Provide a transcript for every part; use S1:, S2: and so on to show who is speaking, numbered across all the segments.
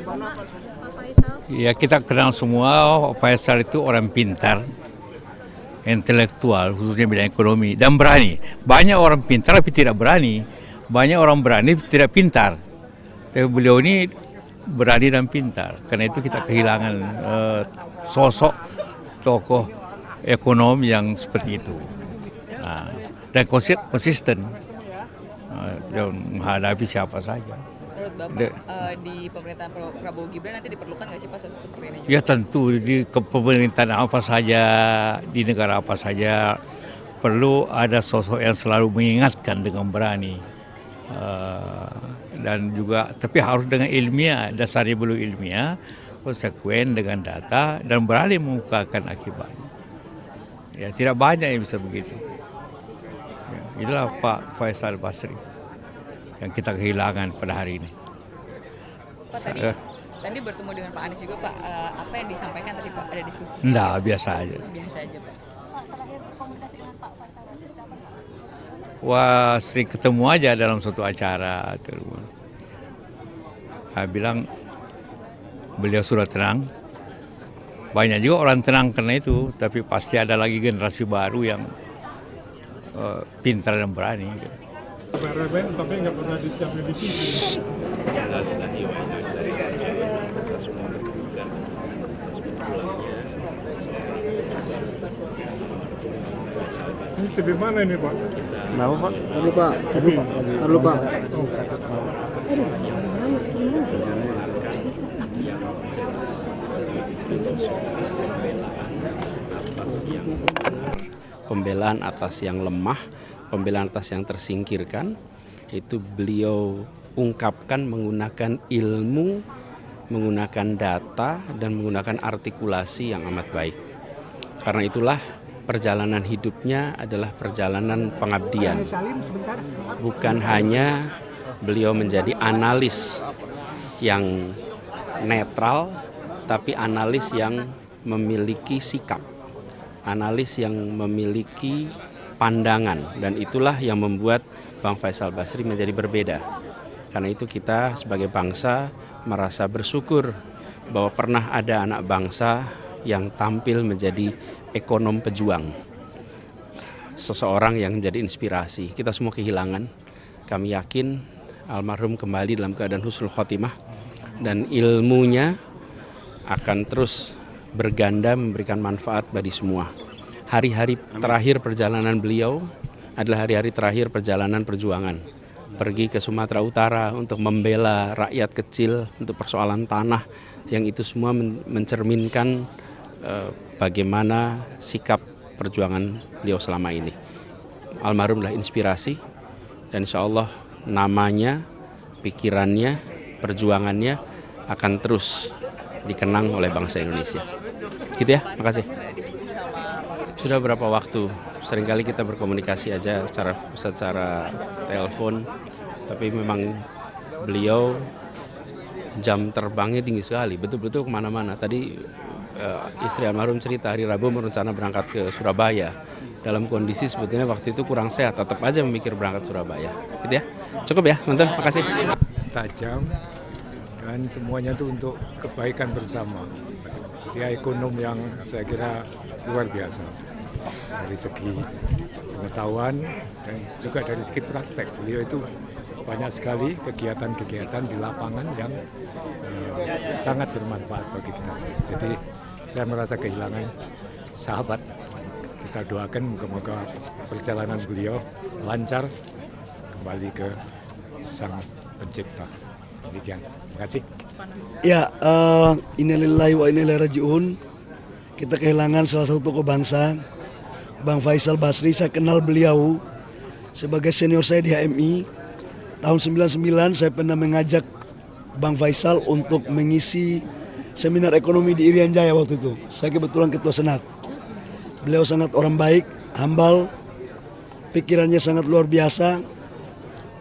S1: Pak Faisal?
S2: Ya, kita kenal semua Pak Faisal itu orang pintar, intelektual, khususnya bidang ekonomi, dan berani. Banyak orang pintar tapi tidak berani. Banyak orang berani tidak pintar. Tapi beliau ini berani dan pintar. Karena itu kita kehilangan sosok tokoh ekonom yang seperti itu. Nah, dan konsisten menghadapi siapa saja.
S3: Menurut Bapak di pemerintahan Prabowo Gibran nanti diperlukan nggak sih Pak sosok seperti ini?
S2: Ya tentu di kepemerintahan apa saja, di negara apa saja perlu ada sosok yang selalu mengingatkan dengan berani. Dan juga tapi harus dengan ilmiah, dasarnya belum ilmiah, konsekuen dengan data dan berani mengungkapkan akibatnya. Ya tidak banyak yang bisa begitu. Ya, itulah Pak Faisal Basri yang kita kehilangan pada hari ini.
S3: Pak tadi bertemu dengan Pak Anies juga Pak, apa yang disampaikan tadi Pak, ada diskusi?
S2: Enggak, biasa aja.
S3: Biasa aja Pak.
S1: Terakhir komunikasi dengan Pak Faisal seperti apa?
S2: Wah, sering ketemu aja dalam suatu acara. Bilang beliau sudah tenang. Banyak juga orang tenang karena itu, tapi pasti ada lagi generasi baru yang pintar dan berani.
S4: Rebel tapi nggak pernah dicapai di TV. Ini TV mana ini Pak?
S5: Kenapa Pak? Halo Pak. Pembelaan atas yang lemah, pembelaan atas yang tersingkirkan, itu beliau ungkapkan menggunakan ilmu, menggunakan data, dan menggunakan artikulasi yang amat baik. Karena itulah perjalanan hidupnya adalah perjalanan pengabdian. Bukan hanya beliau menjadi analis yang netral, tapi analis yang memiliki sikap, analis yang memiliki pandangan, dan itulah yang membuat Bang Faisal Basri menjadi berbeda. Karena itu kita sebagai bangsa merasa bersyukur bahwa pernah ada anak bangsa yang tampil menjadi ekonom pejuang, seseorang yang menjadi inspirasi. Kita semua kehilangan. Kami yakin almarhum kembali dalam keadaan husnul khotimah dan ilmunya akan terus berganda memberikan manfaat bagi semua. Hari-hari terakhir perjalanan beliau adalah hari-hari terakhir perjalanan perjuangan. Pergi ke Sumatera Utara untuk membela rakyat kecil untuk persoalan tanah, yang itu semua mencerminkan bagaimana sikap perjuangan beliau selama ini. Almarhum adalah inspirasi, dan insya Allah namanya, pikirannya, perjuangannya akan terus dikenang oleh bangsa Indonesia. Gitu ya, makasih. Sudah berapa waktu, seringkali kita berkomunikasi aja secara telepon, tapi memang beliau jam terbangnya tinggi sekali, betul-betul kemana-mana. Tadi istri almarhum cerita hari Rabu merencana berangkat ke Surabaya. Dalam kondisi sebetulnya waktu itu kurang sehat, tetap aja memikir berangkat Surabaya. Gitu ya, cukup ya, mantan, makasih.
S4: Tajam dan semuanya itu untuk kebaikan bersama. Dia ekonom yang saya kira luar biasa dari segi pengetahuan dan juga dari segi praktek. Beliau itu banyak sekali kegiatan-kegiatan di lapangan yang sangat bermanfaat bagi kita semua. Jadi saya merasa kehilangan sahabat. Kita doakan moga-moga perjalanan beliau lancar kembali ke Sang Pencipta. Demikian. Terima kasih.
S5: Ya, innalillahi wa inna ilaihi rajiun. Kita kehilangan salah satu tokoh bangsa, Bang Faisal Basri. Saya kenal beliau sebagai senior saya di HMI. Tahun 99 saya pernah mengajak Bang Faisal untuk mengisi seminar ekonomi di Irian Jaya waktu itu. Saya kebetulan ketua senat. Beliau sangat orang baik, humble, pikirannya sangat luar biasa,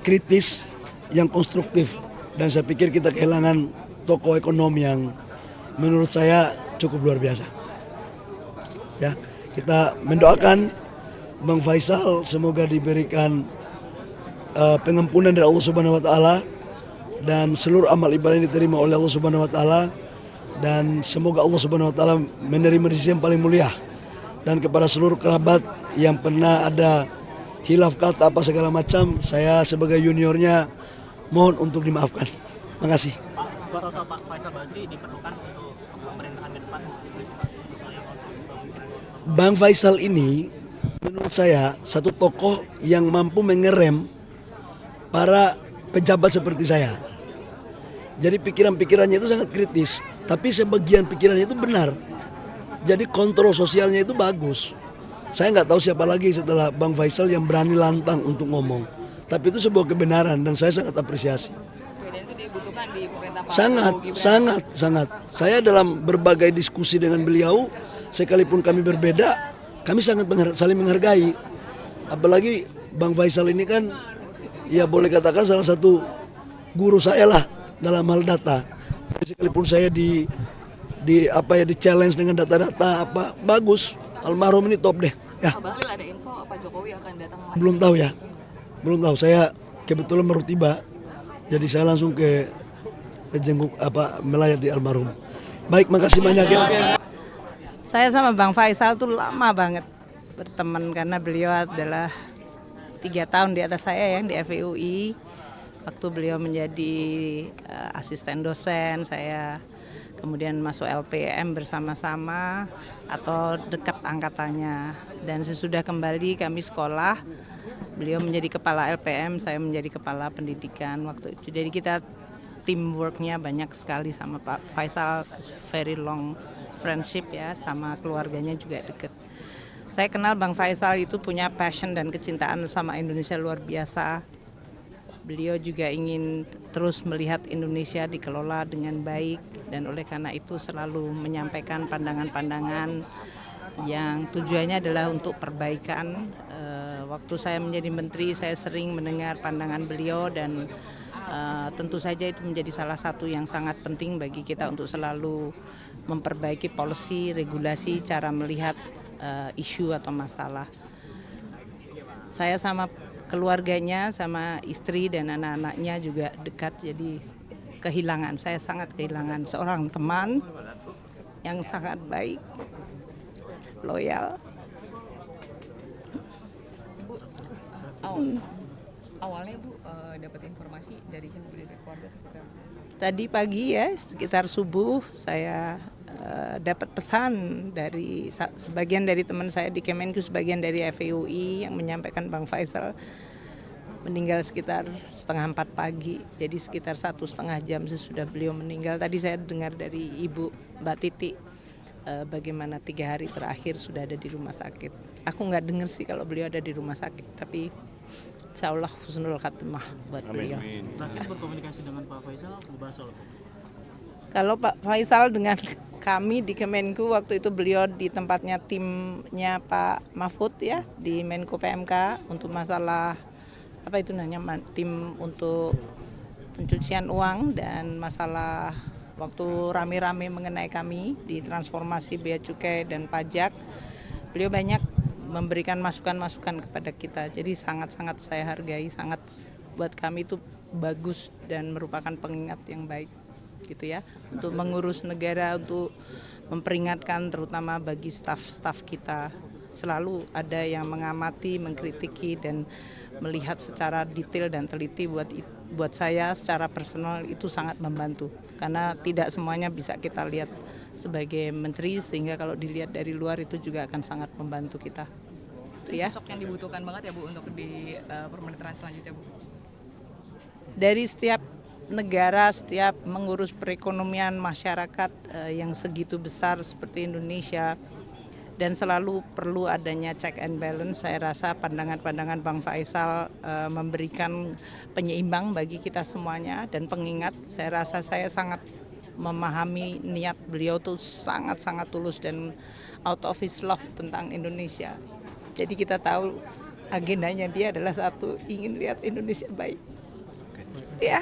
S5: kritis, yang konstruktif. Dan saya pikir kita kehilangan tokoh ekonomi yang menurut saya cukup luar biasa. Ya, kita mendoakan Bang Faisal semoga diberikan pengampunan dari Allah Subhanahu wa taala,
S6: dan seluruh amal ibadah yang diterima oleh Allah Subhanahu wa taala, dan semoga Allah Subhanahu wa taala menerima di sisi yang paling mulia. Dan kepada seluruh kerabat yang pernah ada hilaf kata apa segala macam, saya sebagai juniornya mohon untuk dimaafkan. Makasih.
S7: Sosok Pak Faisal Basri diperlukan untuk pemerintahan ke depan.
S6: Bang Faisal ini menurut saya satu tokoh yang mampu mengerem para pejabat seperti saya. Jadi pikiran-pikirannya itu sangat kritis, tapi sebagian pikirannya itu benar. Jadi kontrol sosialnya itu bagus. Saya nggak tahu siapa lagi setelah Bang Faisal yang berani lantang untuk ngomong. Tapi itu sebuah kebenaran dan saya sangat apresiasi.
S3: Dan itu dibutuhkan di pemerintah Pak
S6: Sangat. Saya dalam berbagai diskusi dengan beliau, sekalipun kami berbeda, kami sangat saling menghargai. Apalagi Bang Faisal ini kan, ya boleh katakan salah satu guru saya lah dalam hal data. Sekalipun saya di challenge dengan data-data bagus, almarhum ini top deh. Ya.
S3: Pak Bahlil, ada info Pak Jokowi akan datang lagi?
S6: Belum tahu. Saya kebetulan baru tiba, jadi saya langsung ke jenguk melayat di almarhum. Baik, makasih banyak ya.
S8: Saya sama Bang Faisal tuh lama banget berteman karena beliau adalah 3 tahun di atas saya yang di FIUI. Waktu beliau menjadi asisten dosen, saya kemudian masuk LPM bersama-sama atau dekat angkatannya. Dan sesudah kembali kami sekolah, beliau menjadi kepala LPM, saya menjadi kepala pendidikan waktu itu. Jadi kita teamworknya banyak sekali sama Pak Faisal, very long friendship ya, sama keluarganya juga dekat. Saya kenal Bang Faisal itu punya passion dan kecintaan sama Indonesia luar biasa. Beliau juga ingin terus melihat Indonesia dikelola dengan baik dan oleh karena itu selalu menyampaikan pandangan-pandangan yang tujuannya adalah untuk perbaikan. Waktu saya menjadi menteri, saya sering mendengar pandangan beliau dan tentu saja itu menjadi salah satu yang sangat penting bagi kita untuk selalu memperbaiki policy, regulasi, cara melihat isu atau masalah. Saya sama keluarganya, sama istri dan anak-anaknya juga dekat, jadi saya sangat kehilangan seorang teman yang sangat baik, loyal.
S3: Bu, awalnya Bu dapat informasi dari siapa, dari keluarga?
S8: Tadi pagi ya, sekitar subuh saya dapat pesan dari sebagian dari teman saya di Kemenku, sebagian dari FIUI yang menyampaikan Bang Faisal meninggal sekitar 3:30 pagi. Jadi sekitar 1,5 jam sesudah beliau meninggal. Tadi saya dengar dari Ibu Mbak Titi bagaimana 3 hari terakhir sudah ada di rumah sakit. Aku nggak dengar sih kalau beliau ada di rumah sakit, tapi insya Allah husnul khatimah buat beliau.
S7: Terakhir berkomunikasi dengan Pak Faisal, membahas soal
S8: kalau Pak Faisal dengan kami di Kemenku waktu itu beliau di tempatnya timnya Pak Mahfud ya di Menko PMK untuk masalah tim untuk pencucian uang dan masalah waktu rame-rame mengenai kami di transformasi bea cukai dan pajak. Beliau banyak memberikan masukan-masukan kepada kita. Jadi sangat-sangat saya hargai, sangat buat kami itu bagus dan merupakan pengingat yang baik. Gitu ya, untuk mengurus negara, untuk memperingatkan terutama bagi staf-staf kita. Selalu ada yang mengamati, mengkritiki dan melihat secara detail dan teliti. Buat saya secara personal itu sangat membantu karena tidak semuanya bisa kita lihat sebagai menteri, sehingga kalau dilihat dari luar itu juga akan sangat membantu kita. Itu ya.
S3: Sosok yang dibutuhkan banget ya Bu untuk di pemerintahan selanjutnya Bu.
S8: Dari setiap negara, setiap mengurus perekonomian masyarakat yang segitu besar seperti Indonesia dan selalu perlu adanya check and balance. Saya rasa pandangan-pandangan Bang Faisal memberikan penyeimbang bagi kita semuanya dan pengingat. Saya rasa saya sangat memahami niat beliau tuh sangat-sangat tulus dan out of his love tentang Indonesia. Jadi kita tahu agendanya dia adalah satu, ingin lihat Indonesia baik. Ya.